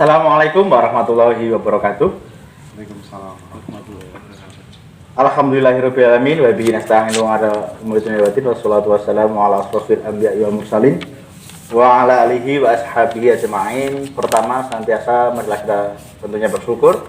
Assalamualaikum warahmatullahi wabarakatuh. Waalaikumsalam warahmatullahi wabarakatuh. Alhamdulillahirabbil alamin wa bihi nasta'inu ala umuri dunya waddin wassalatu wassalamu ala asrofil anbiya'i wal mursalin wa ala alihi wa ashabihi ajma'in. Pertama, senantiasa marilah kita tentunya bersyukur.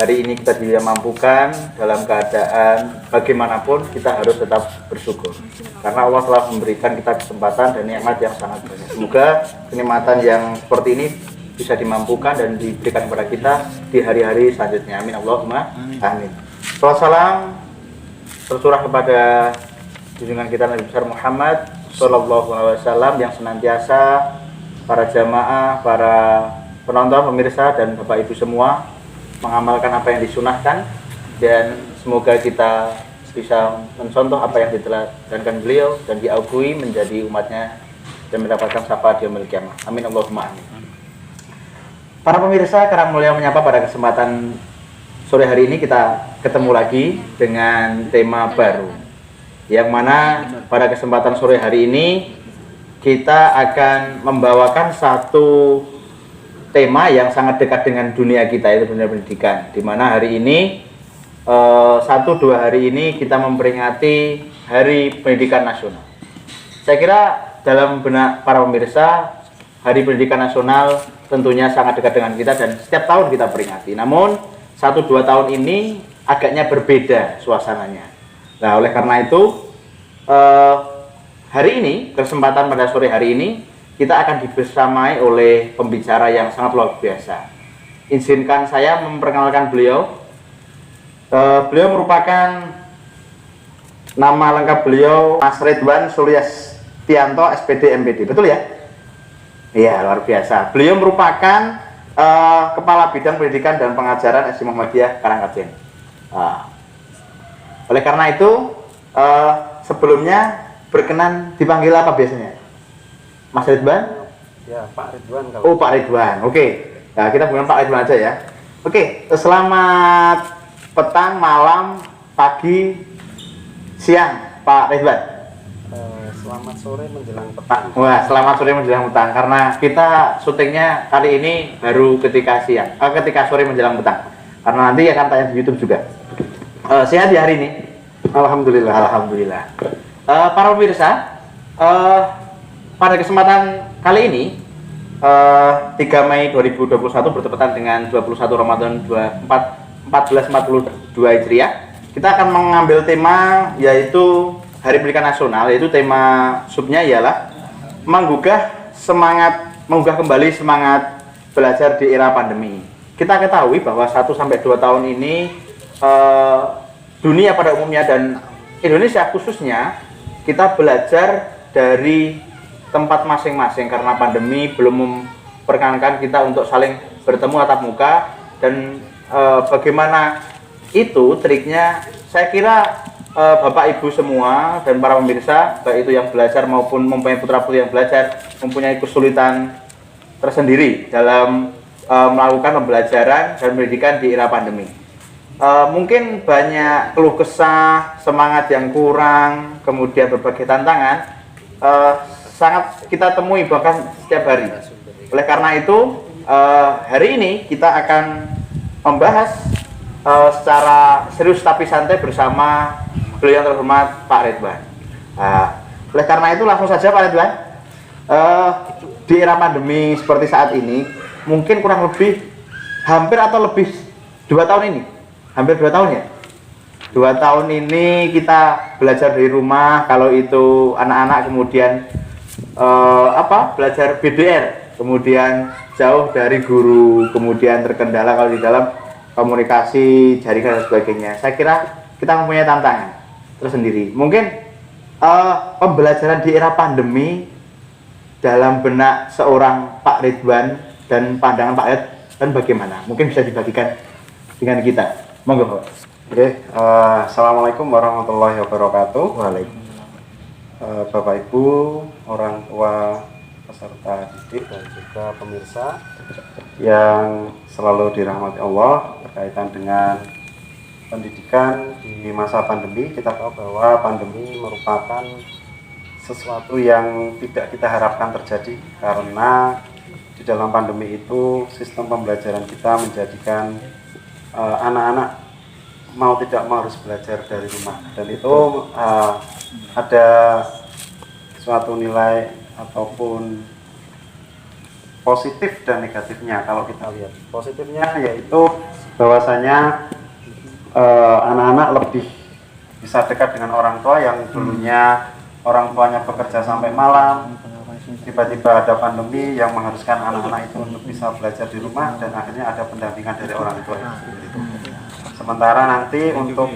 Hari ini kita dimampukan dalam keadaan bagaimanapun kita harus tetap bersyukur. Karena Allah telah memberikan kita kesempatan dan nikmat yang sangat banyak. Semoga kenikmatan yang seperti ini bisa dimampukan dan diberikan kepada kita di hari-hari selanjutnya. Amin Allahumma amin. Salam tercurah kepada junjungan kita Nabi besar Muhammad sallallahu alaihi wasallam yang senantiasa para jamaah, para penonton, pemirsa dan Bapak Ibu semua mengamalkan apa yang disunahkan, dan semoga kita bisa mencontoh apa yang diteladankan beliau dan diakui menjadi umatnya dan mendapatkan syafaat yaumil qiyamah. Amin Allahumma amin. Para pemirsa, Karang Mulia menyapa pada kesempatan sore hari ini kita ketemu lagi dengan tema baru, yang mana pada kesempatan sore hari ini kita akan membawakan satu tema yang sangat dekat dengan dunia kita, yaitu dunia pendidikan, di mana hari ini 1-2 hari ini kita memperingati Hari Pendidikan Nasional. Saya kira dalam benak para pemirsa, Hari Pendidikan Nasional tentunya sangat dekat dengan kita dan setiap tahun kita peringati. Namun 1-2 tahun ini agaknya berbeda suasananya. Nah, oleh karena itu hari ini, kesempatan pada sore hari ini, kita akan dibersamai oleh pembicara yang sangat luar biasa. Izinkan saya memperkenalkan beliau. Beliau merupakan, nama lengkap beliau Mas Ridwan Suryastianto SPD MPD, betul ya? Iya, luar biasa. Beliau merupakan Kepala Bidang Pendidikan dan Pengajaran SD Muhammadiyah Karangkajen. Oleh karena itu, sebelumnya berkenan dipanggil apa biasanya? Mas Ridwan? Ya, Pak Ridwan kalau. Oh, Pak Ridwan. Oke. Nah, kita bukan Pak Ridwan aja ya. Oke, selamat petang, malam, pagi, siang, Pak Ridwan. Selamat sore menjelang petang. Wah, selamat sore menjelang petang, karena kita syutingnya kali ini baru ketika siang, ketika sore menjelang petang. Karena nanti akan tayang di YouTube juga. Sehat di hari ini? Alhamdulillah. Alhamdulillah. Para pemirsa, pada kesempatan kali ini 3 Mei 2021 bertepatan dengan 21 Ramadan 1442 Hijriah. Kita akan mengambil tema yaitu Hari Pendidikan Nasional, yaitu tema subnya ialah menggugah kembali semangat belajar di era pandemi. Kita ketahui bahwa 1-2 tahun ini dunia pada umumnya dan Indonesia khususnya kita belajar dari tempat masing-masing karena pandemi belum memperkenankan kita untuk saling bertemu tatap muka, dan bagaimana itu triknya, saya kira Bapak Ibu semua dan para pemirsa, baik itu yang belajar maupun mempunyai putra-putri yang belajar, mempunyai kesulitan tersendiri dalam melakukan pembelajaran dan pendidikan di era pandemi. Mungkin banyak keluh kesah, semangat yang kurang, kemudian berbagai tantangan sangat kita temui bahkan setiap hari. Oleh karena itu, hari ini kita akan membahas secara serius tapi santai bersama beliau yang terhormat Pak Ridwan. Oleh karena itu langsung saja Pak Ridwan, di era pandemi seperti saat ini, mungkin kurang lebih hampir atau lebih 2 tahun ini, hampir 2 tahun ya. 2 tahun ini kita belajar dari rumah, kalau itu anak-anak kemudian belajar BDR, kemudian jauh dari guru, kemudian terkendala kalau di dalam komunikasi, jaringan dan sebagainya. Saya kira kita mempunyai tantangan tersendiri. Mungkin pembelajaran di era pandemi dalam benak seorang Pak Ridwan dan pandangan Pak Ridwan bagaimana? Mungkin bisa dibagikan dengan kita. Monggo. Oke, Assalamualaikum warahmatullahi wabarakatuh. Waalaikumsalam. Bapak Ibu, orang tua, peserta didik dan juga pemirsa yang selalu dirahmati Allah berkaitan dengan pendidikan di masa pandemi. Kita tahu bahwa pandemi merupakan sesuatu yang tidak kita harapkan terjadi karena di dalam pandemi itu sistem pembelajaran kita menjadikan anak-anak mau tidak mau harus belajar dari rumah, dan itu ada suatu nilai ataupun positif dan negatifnya. Kalau kita lihat positifnya yaitu bahwasanya anak-anak lebih bisa dekat dengan orang tua yang dulunya orang tuanya bekerja sampai malam, tiba-tiba ada pandemi yang mengharuskan anak-anak itu untuk bisa belajar di rumah, dan akhirnya ada pendampingan dari orang tua itu. Sementara nanti untuk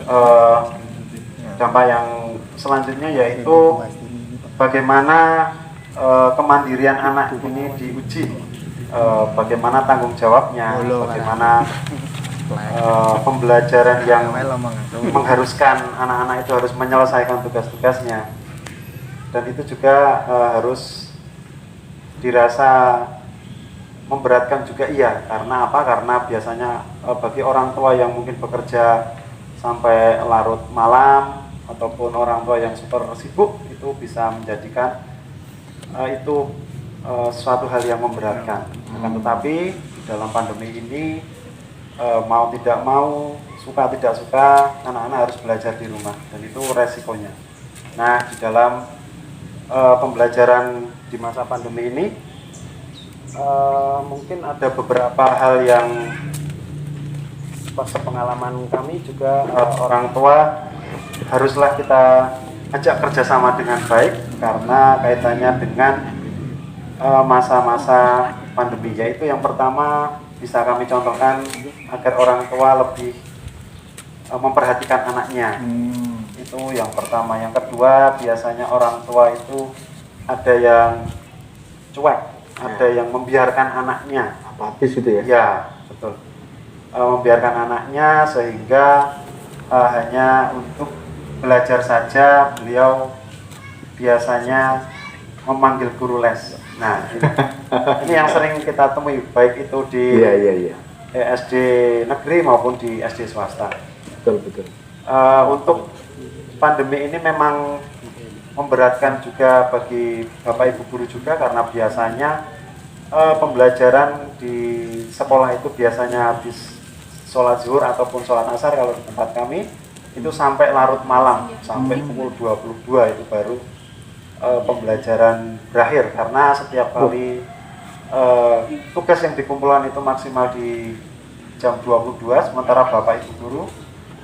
dampak yang selanjutnya yaitu bagaimana kemandirian anak ini diuji, bagaimana tanggung jawabnya, bagaimana pembelajaran yang mengharuskan anak-anak itu harus menyelesaikan tugas-tugasnya, dan itu juga harus dirasa memberatkan juga, iya. Karena apa? Karena biasanya bagi orang tua yang mungkin bekerja sampai larut malam ataupun orang tua yang super sibuk, itu bisa menjadikan itu suatu hal yang memberatkan. Akan tetapi dalam pandemi ini mau tidak mau, suka tidak suka, anak-anak harus belajar di rumah, dan itu resikonya. Nah, di dalam pembelajaran di masa pandemi ini mungkin ada beberapa hal yang sepengalaman kami juga, orang tua haruslah kita ajak kerjasama dengan baik, karena kaitannya dengan masa-masa pandemi. Yaitu yang pertama bisa kami contohkan agar orang tua lebih memperhatikan anaknya. Itu yang pertama. Yang kedua, biasanya orang tua itu ada yang cuek, ada yang membiarkan anaknya, apatis gitu ya? Ya, betul. Membiarkan anaknya sehingga hanya untuk belajar saja beliau biasanya memanggil guru les. Nah, ini yang sering kita temui, baik itu di SD negeri maupun di SD swasta. Betul. Untuk pandemi ini memang memberatkan juga bagi Bapak Ibu guru juga, karena biasanya pembelajaran di sekolah itu biasanya habis sholat zuhur ataupun sholat asar kalau di tempat kami itu sampai larut malam, sampai pukul 22 itu baru pembelajaran berakhir, karena setiap kali tugas yang dikumpulkan itu maksimal di jam 22, sementara Bapak Ibu guru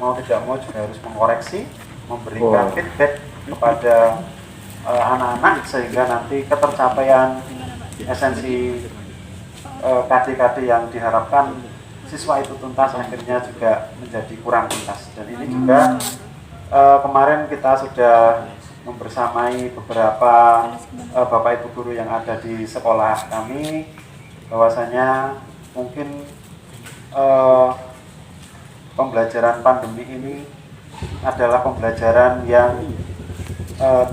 mau tidak mau juga harus mengoreksi, memberikan feedback kepada anak-anak sehingga nanti ketercapaian esensi KD-KD yang diharapkan siswa itu tuntas akhirnya juga menjadi kurang tuntas. Dan ini juga kemarin kita sudah membersamai beberapa Bapak Ibu guru yang ada di sekolah kami, bahwasanya mungkin pembelajaran pandemi ini adalah pembelajaran yang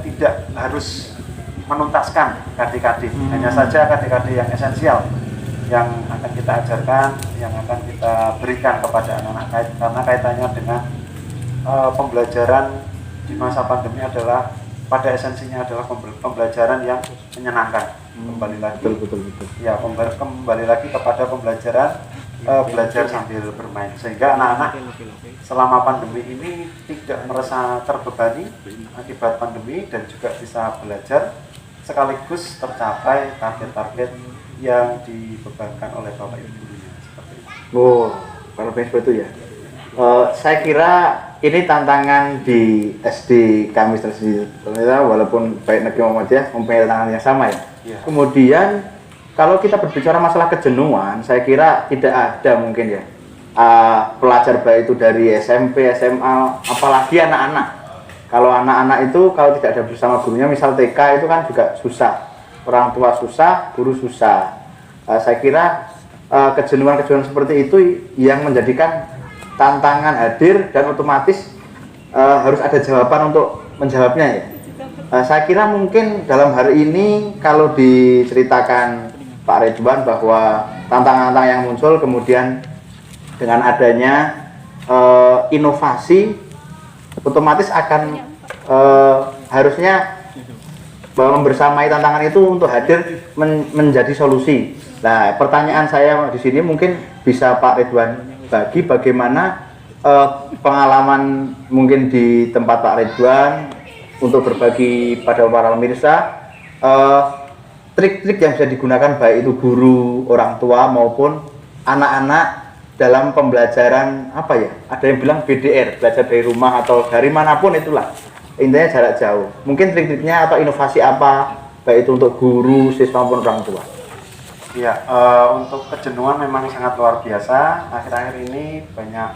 tidak harus menuntaskan KD-KD, hanya saja KD-KD yang esensial yang akan kita ajarkan, yang akan kita berikan kepada anak-anak, karena kaitannya dengan pembelajaran di masa pandemi adalah pada esensinya adalah pembelajaran yang menyenangkan. Kembali lagi, betul. Ya, kembali lagi kepada pembelajaran belajar sambil bermain, sehingga anak-anak selama pandemi ini tidak merasa terbebani akibat pandemi, dan juga bisa belajar sekaligus tercapai target-target yang dibebankan oleh Bapak Ibu gurunya, seperti itu. Kalau seperti itu ya. Saya kira ini tantangan di SD kami sendiri, walaupun baik negeri Muhammadiyah mempunyai tantangan yang sama ya. Kemudian kalau kita berbicara masalah kejenuhan, saya kira tidak ada mungkin ya pelajar baik itu dari SMP, SMA, apalagi anak-anak. Kalau anak-anak itu kalau tidak ada bersama gurunya, misal TK itu kan juga susah, orang tua susah, guru susah. Saya kira kejenuhan-kejenuhan seperti itu yang menjadikan tantangan hadir, dan otomatis harus ada jawaban untuk menjawabnya ya. Saya kira mungkin dalam hari ini kalau diceritakan Pak Ridwan bahwa tantangan-tantangan yang muncul, kemudian dengan adanya inovasi, otomatis akan harusnya bahwa membersamai tantangan itu untuk hadir menjadi solusi. Nah, pertanyaan saya di sini mungkin bisa Pak Ridwan bagi bagaimana pengalaman mungkin di tempat Pak Ridwan untuk berbagi pada para pemirsa eh, trik-trik yang bisa digunakan baik itu guru, orang tua maupun anak-anak dalam pembelajaran apa ya? Ada yang bilang BDR, belajar dari rumah atau dari manapun itulah. Intinya jarak jauh. Mungkin trik-triknya atau inovasi apa baik itu untuk guru, siswa maupun orang tua. Ya, untuk kejenuhan memang sangat luar biasa. Akhir-akhir ini banyak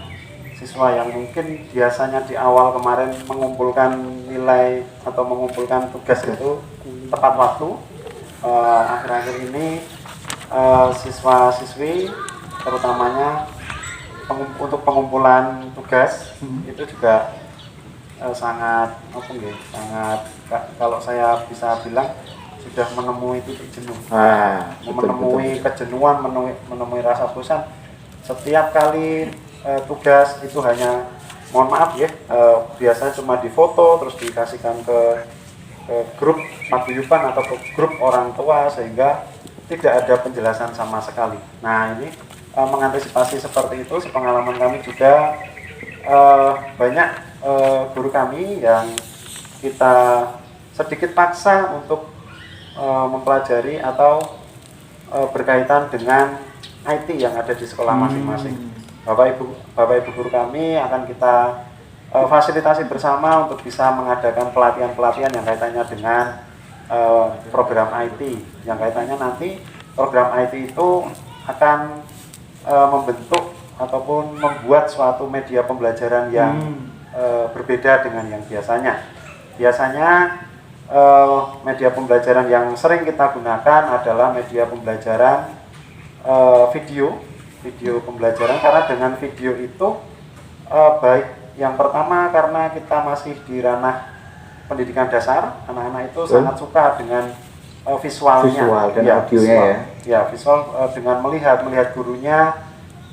siswa yang mungkin biasanya di awal kemarin mengumpulkan nilai atau mengumpulkan tugas itu tepat waktu. Akhir-akhir ini siswa-siswi terutamanya untuk pengumpulan tugas itu juga sangat kalau saya bisa bilang sudah menemui titik jenuh, menemui kejenuhan, menemui rasa bosan. Setiap kali tugas itu hanya, mohon maaf ya, biasanya cuma difoto terus dikasihkan ke grup paguyuban atau ke grup orang tua sehingga tidak ada penjelasan sama sekali. Nah ini mengantisipasi seperti itu, sepengalaman kami juga banyak guru kami yang kita sedikit paksa untuk mempelajari atau berkaitan dengan IT yang ada di sekolah masing-masing. Bapak Ibu guru kami akan kita fasilitasi bersama untuk bisa mengadakan pelatihan-pelatihan yang kaitannya dengan program IT, yang kaitannya nanti program IT itu akan membentuk ataupun membuat suatu media pembelajaran yang berbeda dengan yang biasanya. Biasanya media pembelajaran yang sering kita gunakan adalah media pembelajaran video pembelajaran, karena dengan video itu baik yang pertama karena kita masih di ranah pendidikan dasar, anak-anak itu sangat suka dengan visualnya, dan audionya visual dengan melihat gurunya,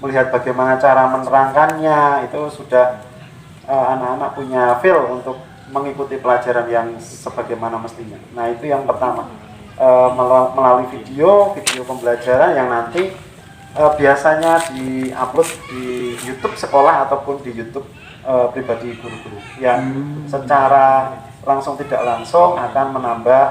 melihat bagaimana cara menerangkannya, itu sudah anak-anak punya feel untuk mengikuti pelajaran yang sebagaimana mestinya. Nah itu yang pertama, melalui video pembelajaran yang nanti biasanya diupload di YouTube sekolah ataupun di YouTube pribadi guru-guru yang secara langsung tidak langsung akan menambah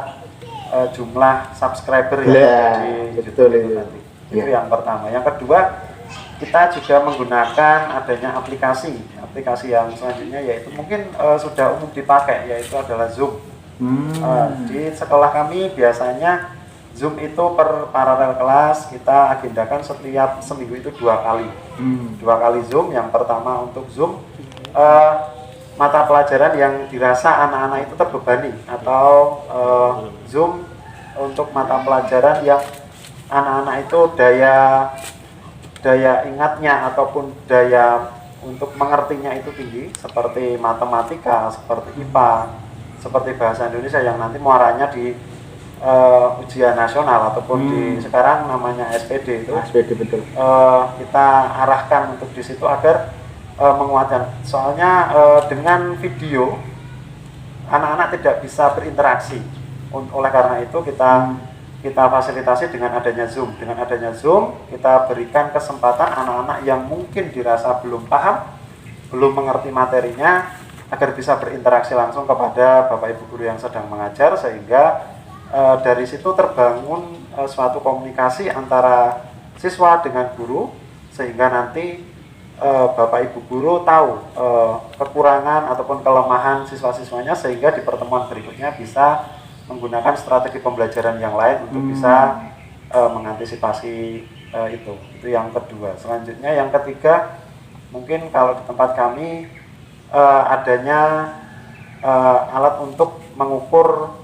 jumlah subscriber yang ada di YouTube itu nanti. Itu yang pertama. Yang kedua, kita juga menggunakan adanya aplikasi yang selanjutnya, yaitu mungkin sudah umum dipakai, yaitu adalah Zoom. Di sekolah kami biasanya Zoom itu per paralel kelas kita agendakan setiap seminggu itu 2 kali. 2 kali Zoom. Yang pertama untuk Zoom mata pelajaran yang dirasa anak-anak itu terbebani, atau Zoom untuk mata pelajaran yang anak-anak itu daya ingatnya ataupun daya untuk mengertinya itu tinggi, seperti matematika, seperti IPA, seperti bahasa Indonesia yang nanti muaranya di ujian nasional ataupun di sekarang namanya SPD itu. SPD betul. Kita arahkan untuk di situ agar menguatkan. Soalnya dengan video anak-anak tidak bisa berinteraksi. Oleh karena itu kita fasilitasi dengan adanya Zoom. Dengan adanya Zoom, kita berikan kesempatan anak-anak yang mungkin dirasa belum paham, belum mengerti materinya, agar bisa berinteraksi langsung kepada Bapak Ibu guru yang sedang mengajar, sehingga dari situ terbangun suatu komunikasi antara siswa dengan guru, sehingga nanti Bapak Ibu guru tahu kekurangan ataupun kelemahan siswa-siswanya, sehingga di pertemuan berikutnya bisa menggunakan strategi pembelajaran yang lain untuk bisa mengantisipasi itu yang kedua. Selanjutnya yang ketiga, mungkin kalau di tempat kami adanya alat untuk mengukur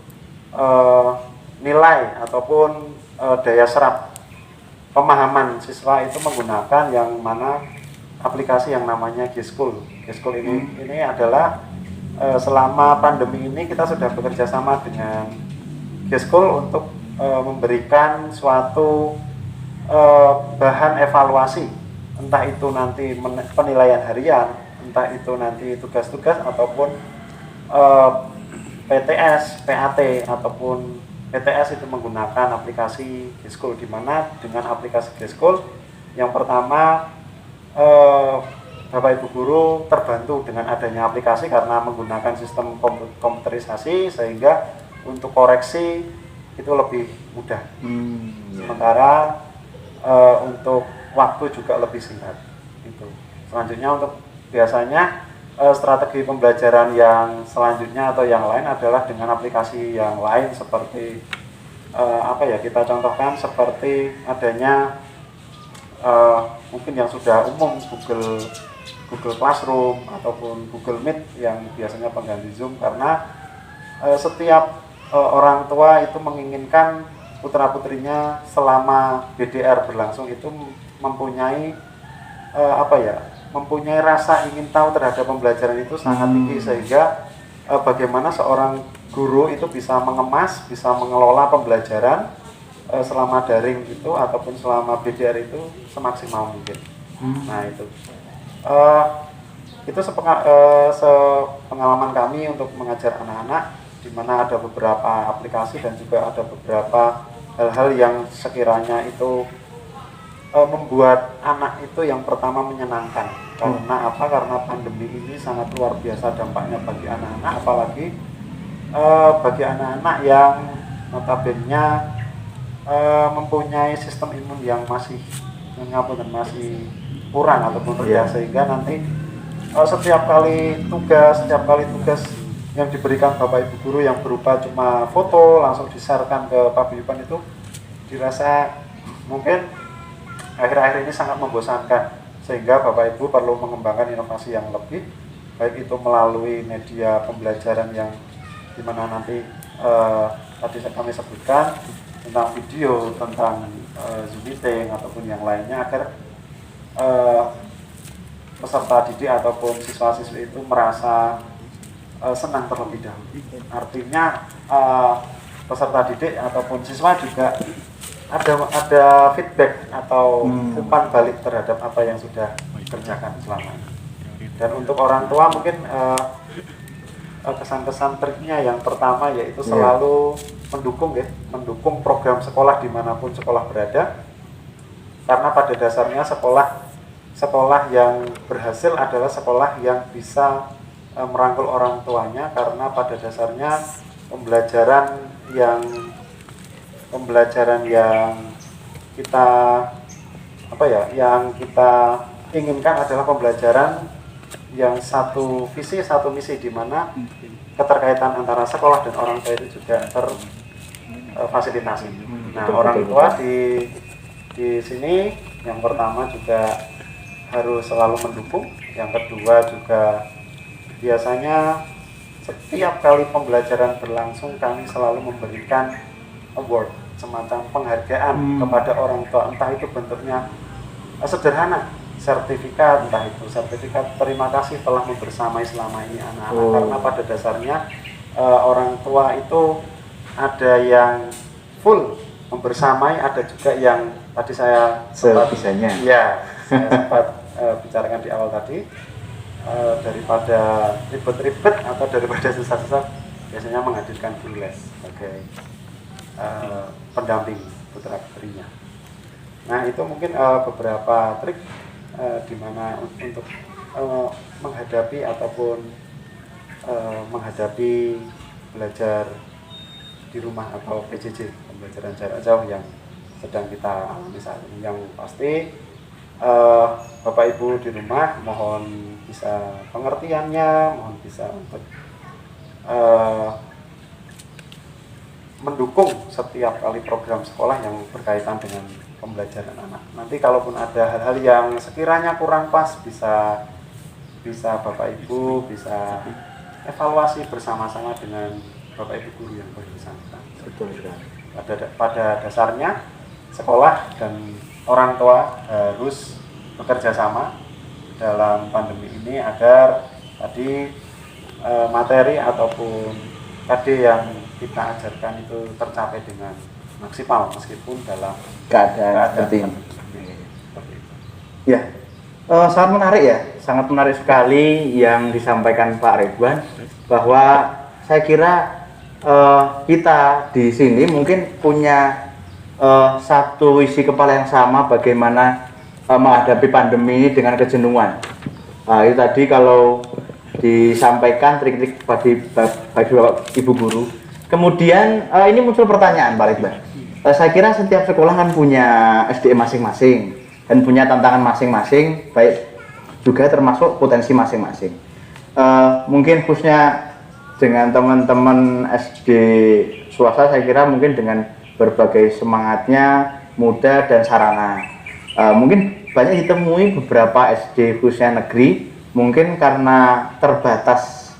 nilai ataupun daya serap pemahaman siswa, itu menggunakan yang mana aplikasi yang namanya G-School. G-School ini adalah selama pandemi ini kita sudah bekerja sama dengan G-School untuk memberikan suatu bahan evaluasi, entah itu nanti penilaian harian, entah itu nanti tugas-tugas ataupun PTS, PAT ataupun PTS itu menggunakan aplikasi G-School, di mana dengan aplikasi G-School yang pertama Bapak Ibu guru terbantu dengan adanya aplikasi karena menggunakan sistem komputerisasi, sehingga untuk koreksi itu lebih mudah. Sementara untuk waktu juga lebih singkat. Itu. Selanjutnya untuk biasanya strategi pembelajaran yang selanjutnya atau yang lain adalah dengan aplikasi yang lain seperti kita contohkan seperti adanya mungkin yang sudah umum Google Classroom ataupun Google Meet yang biasanya pengganti Zoom, karena setiap orang tua itu menginginkan putra-putrinya selama BDR berlangsung itu mempunyai mempunyai rasa ingin tahu terhadap pembelajaran itu sangat tinggi, sehingga bagaimana seorang guru itu bisa mengemas, bisa mengelola pembelajaran selama daring itu ataupun selama BDR itu semaksimal mungkin. Nah itu sepengalaman kami untuk mengajar anak-anak, di mana ada beberapa aplikasi dan juga ada beberapa hal-hal yang sekiranya itu membuat anak itu yang pertama menyenangkan. Karena apa? Karena pandemi ini sangat luar biasa dampaknya bagi anak-anak, apalagi bagi anak-anak yang notabene mempunyai sistem imun yang masih kurang ataupun rendah, sehingga nanti setiap kali tugas yang diberikan Bapak Ibu guru yang berupa cuma foto langsung di-sharekan ke paguyuban itu dirasa mungkin akhir-akhir ini sangat membosankan, sehingga Bapak Ibu perlu mengembangkan inovasi yang lebih baik itu melalui media pembelajaran yang dimana nanti tadi kami sebutkan tentang video, tentang Zoom meeting ataupun yang lainnya, agar peserta didik ataupun siswa-siswi itu merasa senang terlebih dahulu. Artinya peserta didik ataupun siswa juga ada feedback atau umpan balik terhadap apa yang sudah dikerjakan selama ini. Dan untuk orang tua mungkin kesan-kesan triknya yang pertama yaitu selalu mendukung program sekolah dimanapun sekolah berada, karena pada dasarnya sekolah yang berhasil adalah sekolah yang bisa merangkul orang tuanya, karena pada dasarnya pembelajaran yang kita inginkan adalah pembelajaran yang satu visi satu misi, di mana keterkaitan antara sekolah dan orang tua itu juga terfasilitasi. Nah, orang tua di sini yang pertama juga harus selalu mendukung, yang kedua juga biasanya setiap kali pembelajaran berlangsung kami selalu memberikan award, semacam penghargaan kepada orang tua, entah itu bentuknya sederhana, sertifikat, entah itu sertifikat terima kasih telah membersamai selama ini anak-anak, karena pada dasarnya orang tua itu ada yang full membersamai, ada juga yang tadi saya sempat bicarakan di awal tadi, daripada ribet-ribet atau daripada susah-susah biasanya menghadirkan guru les sebagai pendamping putra-putrinya. Nah itu mungkin beberapa trik di mana untuk menghadapi ataupun menghadapi belajar di rumah atau PJJ, pembelajaran jarak jauh yang sedang kita alami saat ini. Yang pasti Bapak Ibu di rumah mohon bisa pengertiannya, mohon bisa untuk mendukung setiap kali program sekolah yang berkaitan dengan pembelajaran anak. Nanti kalaupun ada hal-hal yang sekiranya kurang pas, bisa Bapak Ibu bisa evaluasi bersama-sama dengan Bapak Ibu guru yang bersangkutan. Betul sekali. Pada dasarnya sekolah dan orang tua harus bekerja sama dalam pandemi ini agar tadi materi ataupun KD yang kita ajarkan itu tercapai dengan maksimal meskipun dalam keadaan seperti ini. Ya, sangat menarik sekali yang disampaikan Pak Ridwan, bahwa saya kira kita di sini mungkin punya satu isi kepala yang sama bagaimana menghadapi pandemi ini dengan kejenuhan. Itu tadi kalau disampaikan trik-trik bagi Bapak Ibu guru. Kemudian ini muncul pertanyaan Pak Ridwan. Saya kira setiap sekolah kan punya SDM masing-masing dan punya tantangan masing-masing, baik juga termasuk potensi masing-masing. Mungkin khususnya dengan teman-teman SD swasta, saya kira mungkin dengan berbagai semangatnya, muda dan sarana. Mungkin banyak ditemui beberapa SD khususnya negeri, mungkin karena terbatas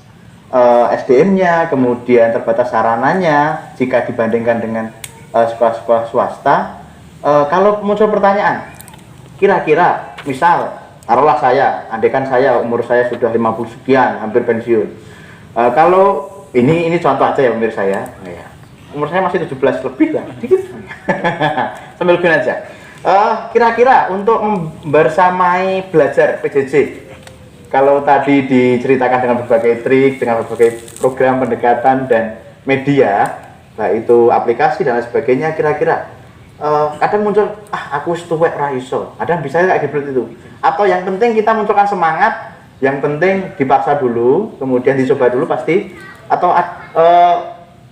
SDM-nya, kemudian terbatas sarananya jika dibandingkan dengan sekolah-sekolah swasta. Kalau muncul pertanyaan, kira-kira misal taruhlah saya, andaikan saya umur saya sudah 50 sekian, hampir pensiun. Kalau ini contoh aja ya pemirsa ya. Umur saya masih 17 lebih lah, dikit. Sambil gini aja. Kira-kira untuk bersamai belajar PJJ, kalau tadi diceritakan dengan berbagai trik, dengan berbagai program pendekatan dan media, baik itu aplikasi dan lain sebagainya, kira-kira kadang muncul, aku setuwek ra iso. Ada bisa kayak seperti itu. Atau yang penting kita munculkan semangat, yang penting dipaksa dulu, kemudian dicoba dulu pasti. Atau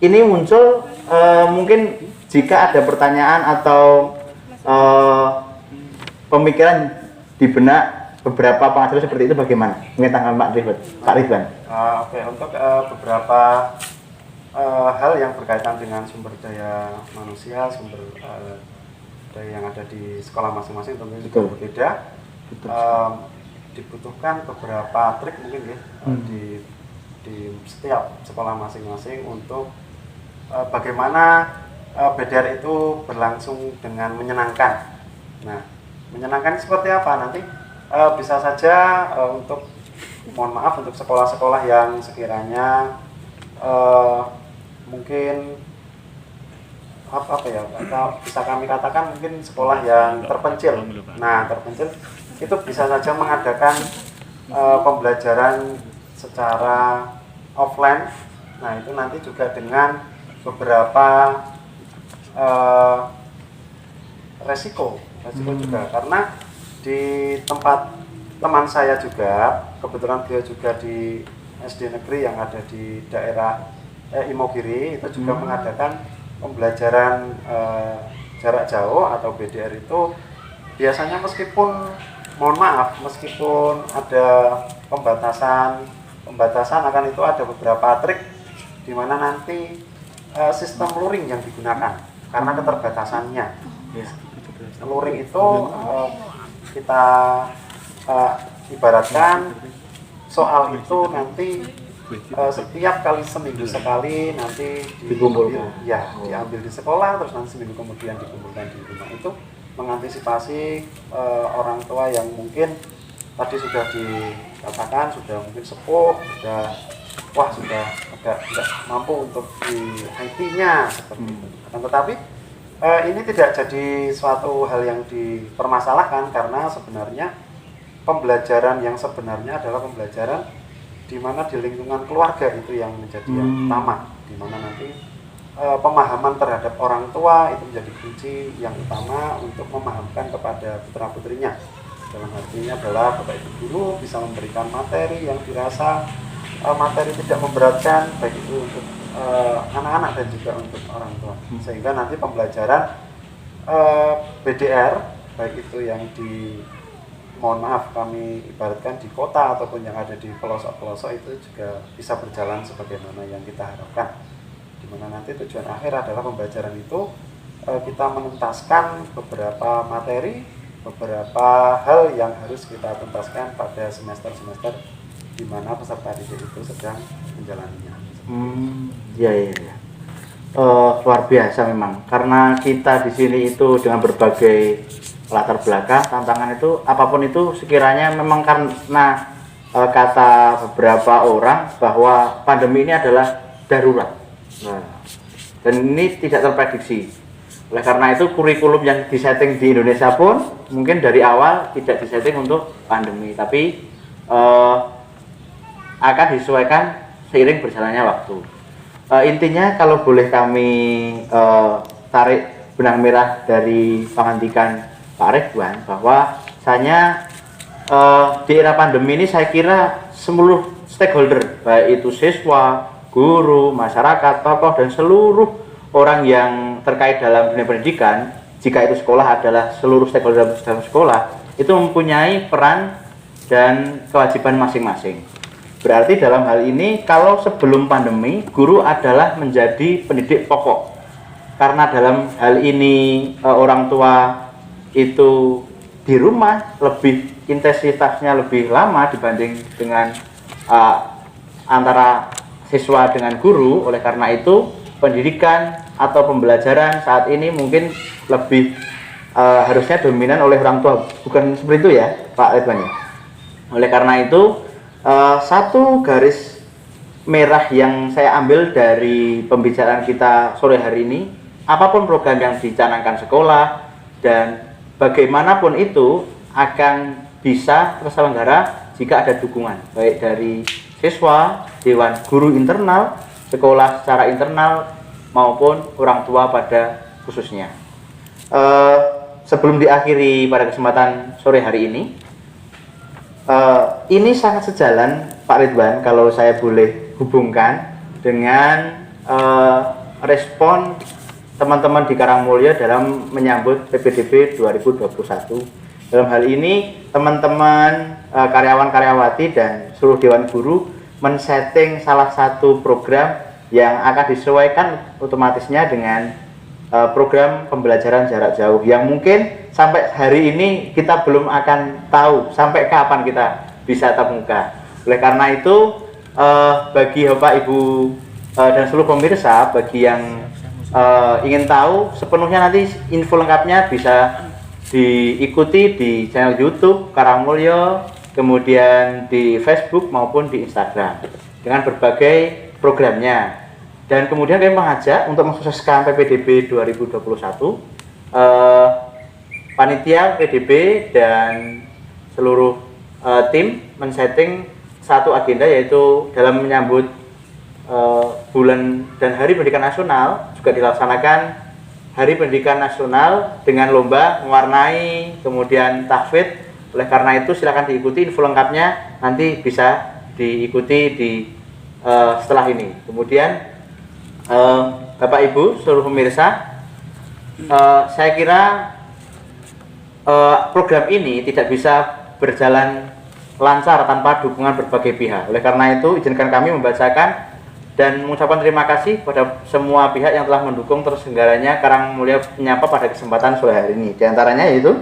ini muncul mungkin jika ada pertanyaan atau pemikiran di benak beberapa pengajar seperti itu bagaimana? Mungkin tanggapan Pak Ridwan. Oke, untuk beberapa hal yang berkaitan dengan sumber daya manusia, sumber daya yang ada di sekolah masing-masing tentunya juga berbeda. Dibutuhkan beberapa trik mungkin ya di setiap sekolah masing-masing untuk bagaimana BDR itu berlangsung dengan menyenangkan. Nah, menyenangkan seperti apa nanti bisa saja untuk mohon maaf untuk sekolah-sekolah yang sekiranya mungkin apa ya, atau bisa kami katakan mungkin sekolah yang terpencil. Nah, terpencil itu bisa saja mengadakan pembelajaran secara offline. Nah, itu nanti juga dengan beberapa resiko juga, karena di tempat teman saya juga, kebetulan dia juga di SD negeri yang ada di daerah Imogiri, itu juga mengadakan pembelajaran jarak jauh atau BDR. Itu biasanya meskipun mohon maaf, meskipun ada pembatasan akan itu ada beberapa trik di mana nanti sistem luring yang digunakan karena keterbatasannya. Luring itu kita ibaratkan soal itu nanti setiap kali seminggu sekali nanti dikumpulkan, diambil di sekolah, terus nanti seminggu kemudian dikumpulkan di rumah. Itu mengantisipasi orang tua yang mungkin tadi sudah dikatakan sudah mungkin sepuh, sudah agak tidak mampu untuk di IT-nya seperti itu. Tetapi ini tidak jadi suatu hal yang dipermasalahkan, karena sebenarnya pembelajaran yang sebenarnya adalah pembelajaran di mana di lingkungan keluarga itu yang menjadi yang utama, di mana nanti pemahaman terhadap orang tua itu menjadi kunci yang utama untuk memahamkan kepada putra-putrinya. Dalam artinya adalah Bapak Ibu guru bisa memberikan materi yang dirasa materi tidak memberatkan, baik itu untuk anak-anak dan juga untuk orang tua, sehingga nanti pembelajaran BDR baik itu yang di mohon maaf kami ibaratkan di kota ataupun yang ada di pelosok-pelosok itu juga bisa berjalan sebagaimana yang kita harapkan, di mana nanti tujuan akhir adalah pembelajaran itu kita menuntaskan beberapa materi, beberapa hal yang harus kita tuntaskan pada semester-semester di mana peserta didik itu sedang menjalaninya. Ya. Luar biasa memang, karena kita di sini itu dengan berbagai latar belakang, tantangan itu apapun itu sekiranya memang karena kata beberapa orang bahwa pandemi ini adalah darurat. Dan ini tidak terprediksi. Oleh karena itu kurikulum yang disetting di Indonesia pun mungkin dari awal tidak disetting untuk pandemi, tapi akan disesuaikan seiring berjalannya waktu. Intinya kalau boleh kami tarik benang merah dari pengantikan Pak Ridwan, bahwa di era pandemi ini saya kira seluruh stakeholder, baik itu siswa, guru, masyarakat, tokoh, dan seluruh orang yang terkait dalam dunia pendidikan, jika itu sekolah adalah seluruh stakeholder dalam sekolah, itu mempunyai peran dan kewajiban masing-masing. Berarti dalam hal ini, kalau sebelum pandemi, guru adalah menjadi pendidik pokok. Karena dalam hal ini orang tua itu di rumah lebih intensitasnya lebih lama dibanding dengan antara siswa dengan guru. Oleh karena itu, pendidikan atau pembelajaran saat ini mungkin lebih harusnya dominan oleh orang tua. Bukan seperti itu ya, Pak Ridwan ya? Oleh karena itu, satu garis merah yang saya ambil dari pembicaraan kita sore hari ini, apapun program yang dicanangkan sekolah dan bagaimanapun itu akan bisa terselenggara jika ada dukungan baik dari siswa, dewan guru internal, sekolah secara internal maupun orang tua pada khususnya. Sebelum diakhiri pada kesempatan sore hari ini sangat sejalan Pak Ridwan kalau saya boleh hubungkan dengan respon teman-teman di Karangmulya dalam menyambut PPDB 2021. Dalam hal ini teman-teman karyawan-karyawati dan seluruh dewan guru men-setting salah satu program yang akan disesuaikan otomatisnya dengan program pembelajaran jarak jauh yang mungkin sampai hari ini kita belum akan tahu sampai kapan kita bisa tatap muka. Oleh karena itu, bagi Bapak Ibu dan seluruh pemirsa, bagi yang ingin tahu sepenuhnya nanti info lengkapnya bisa diikuti di channel YouTube Karangmulya, kemudian di Facebook maupun di Instagram dengan berbagai programnya. Dan kemudian kami mengajak untuk mensukseskan PPDB 2021, panitia PDB dan seluruh tim men-setting satu agenda, yaitu dalam menyambut bulan dan Hari Pendidikan Nasional juga dilaksanakan Hari Pendidikan Nasional dengan lomba mewarnai, kemudian tahfidz. Oleh karena itu silakan diikuti, info lengkapnya nanti bisa diikuti di setelah ini. Kemudian Bapak Ibu seluruh pemirsa, saya kira program ini tidak bisa berjalan lancar tanpa dukungan berbagai pihak. Oleh karena itu izinkan kami membacakan dan mengucapkan terima kasih pada semua pihak yang telah mendukung terselenggaranya Karangmulya Menyapa pada kesempatan sore hari ini. Di antaranya yaitu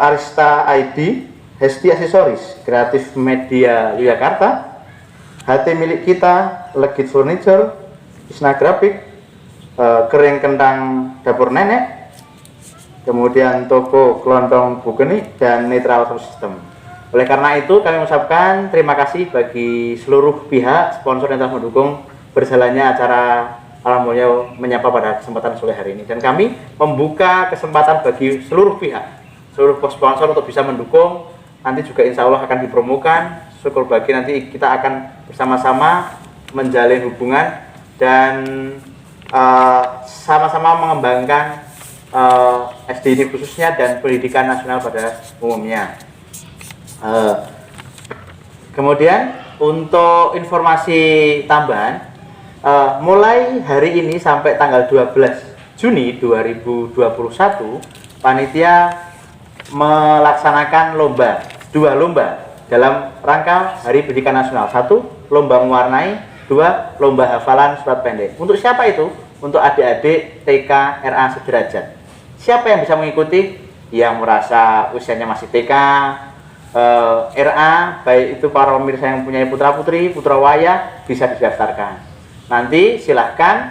Arista ID, Hesti Aksesoris, Kreatif Media Yogyakarta, HT Milik Kita, Legit Furniture, Isna Grafik, Kering Kentang Dapur Nenek, kemudian Toko Kelontong Bugeni, dan Netral Sound System. Oleh karena itu kami mengucapkan terima kasih bagi seluruh pihak sponsor yang telah mendukung berjalannya acara Karangmulya Menyapa pada kesempatan sore hari ini. Dan kami membuka kesempatan bagi seluruh pihak, seluruh sponsor untuk bisa mendukung. Nanti juga insya Allah akan dipromokan. Syukur bagi nanti kita akan bersama-sama menjalin hubungan dan sama-sama mengembangkan SD ini khususnya dan pendidikan nasional pada umumnya. Kemudian untuk informasi tambahan, mulai hari ini sampai tanggal 12 Juni 2021 panitia melaksanakan dua lomba dalam rangka Hari Pendidikan Nasional. 1, lomba mewarnai, 2, lomba hafalan surat pendek. Untuk siapa itu? Untuk adik-adik TK RA sederajat. Siapa yang bisa mengikuti? Yang merasa usianya masih TK, RA, baik itu para pemirsa yang punya putra-putri, putra wayah, bisa didaftarkan. Nanti silahkan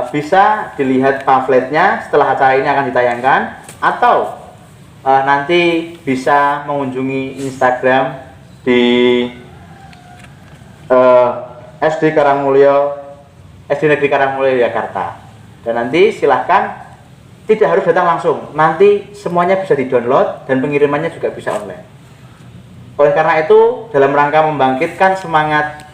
bisa dilihat pamfletnya setelah acara ini akan ditayangkan, atau nanti bisa mengunjungi Instagram di SD Negeri Karangmulya Yogyakarta. Dan nanti silahkan, tidak harus datang langsung, nanti semuanya bisa di-download dan pengirimannya juga bisa online. Oleh karena itu, dalam rangka membangkitkan semangat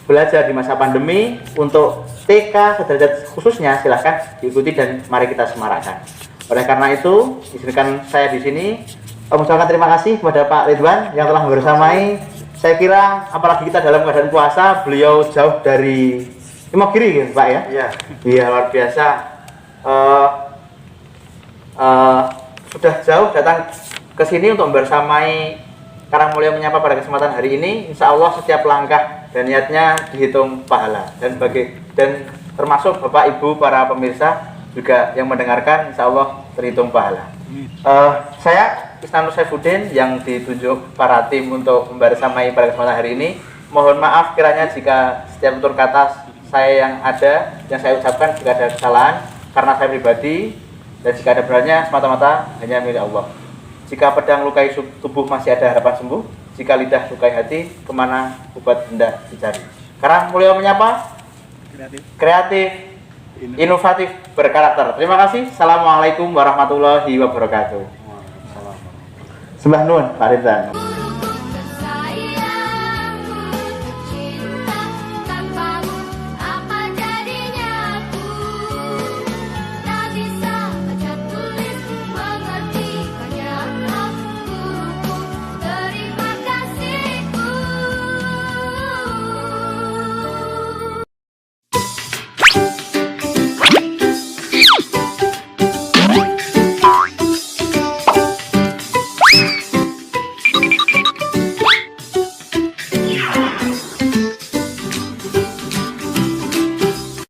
belajar di masa pandemi. Untuk TK sederajat khususnya silahkan diikuti dan mari kita semarakkan. Oleh karena itu, izinkan saya di sini mengucapkan terima kasih kepada Pak Ridwan yang telah bersamai. Saya kira apalagi kita dalam keadaan puasa, beliau jauh dari Imogiri ya Pak ya? Iya. Iya, luar biasa. Sudah jauh datang ke sini untuk bersamai Karangmulia Menyapa pada kesempatan hari ini. Insya Allah setiap langkah dan niatnya dihitung pahala, dan termasuk Bapak Ibu para pemirsa juga yang mendengarkan, insya Allah terhitung pahala. Saya Isnanur Saifuddin yang ditunjuk para tim untuk membersamai pada kesempatan hari ini. Mohon maaf kiranya jika setiap tutur kata saya yang saya ucapkan jika ada kesalahan karena saya pribadi, dan jika ada benarnya semata-mata hanya milik Allah. Jika pedang lukai tubuh masih ada harapan sembuh, jika lidah lukai hati, kemana obat hendak dicari. Karangmulia Menyapa, kreatif, inovatif, berkarakter. Terima kasih. Assalamualaikum warahmatullahi wabarakatuh. Sembah nuwun Pak Ridwan.